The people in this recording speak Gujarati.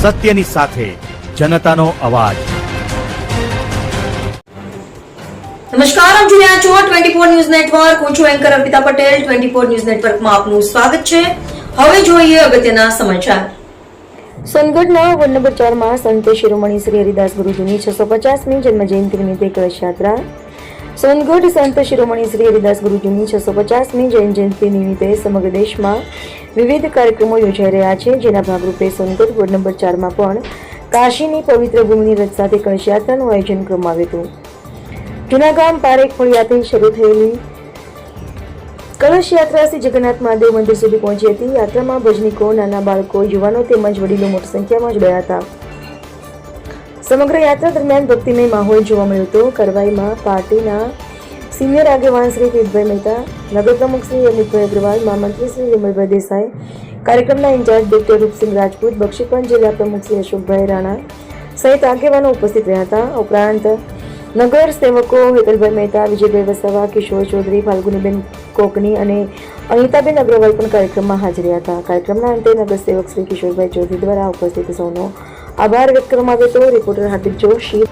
સત્યની સાથે જનતાનો અવાજ। નમસ્કાર, આપ જોઈ રહ્યા છો 24 ન્યૂઝ નેટવર્ક। હું છું એન્કર અર્પિતા પટેલ। 24 ન્યૂઝ નેટવર્કમાં આપનું સ્વાગત છે। હવે જોઈએ અગત્યના સમાચાર। સોનગઢના વોર્ડ નંબર 4 માં સંત શિરોમણી શ્રી હરિદાસ ગુરુજીની 650મી જન્મ જયંતિ નિમિત્તે કળશ યાત્રા। સોનગઢ સંત શિરોમણી શ્રી હરિદાસ ગુરુજીની 650મી જન્મ જયંતિ નિમિત્તે સમગ્ર દેશમાં વિવિધ કાર્યક્રમો યોજાઈ રહ્યા છે, જેના ભાગરૂપે સોનગઢ વોર્ડ નંબર 4 માં પણ કાશીની પવિત્ર ભૂમિની રથ સાથે કળશ યાત્રાનું આયોજન કરવામાં આવ્યું હતું। જૂના ગામ પારેખ ફળિયાથી શરૂ થયેલી કળશ યાત્રા શ્રી જગન્નાથ મહાદેવ મંદિર સુધી પહોંચી હતી। યાત્રામાં ભજનીકો, નાના બાળકો, યુવાનો તેમજ વડીલો મોટી સંખ્યામાં જોડાયા હતા। સમગ્ર યાત્રા દરમિયાન ભક્તિમય માહોલ જોવા મળ્યો હતો। કરવાઈમાં પાર્ટીના સિનિયર આગેવાન શ્રી કીર્તિભાઈ મહેતા, નગર પ્રમુખ શ્રી અમિતભાઈ અગ્રવાલ, મહામંત્રી શ્રી વિમલભાઈ દેસાઈ, કાર્યક્રમના ઇન્ચાર્જ ડોક્ટર રૂપસિંહ રાજપૂત, બક્ષીપંચ જિલ્લા પ્રમુખ શ્રી અશોકભાઈ રાણા સહિત આગેવાનો ઉપસ્થિત રહ્યા હતા। ઉપરાંત નગર સેવકો હેતલભાઈ મહેતા, વિજયભાઈ વસાવા, કિશોર ચૌધરી, ફાલ્ગુનીબેન કોકની અને અનિતાબેન અગ્રવાલ પણ કાર્યક્રમમાં હાજર રહ્યા હતા। કાર્યક્રમના અંતે નગર સેવક શ્રી કિશોરભાઈ ચૌધરી દ્વારા ઉપસ્થિત સૌનો આભાર વ્યક્ત કરવામાં આવ્યો હતો। રિપોર્ટર હાર્દિક જોશી।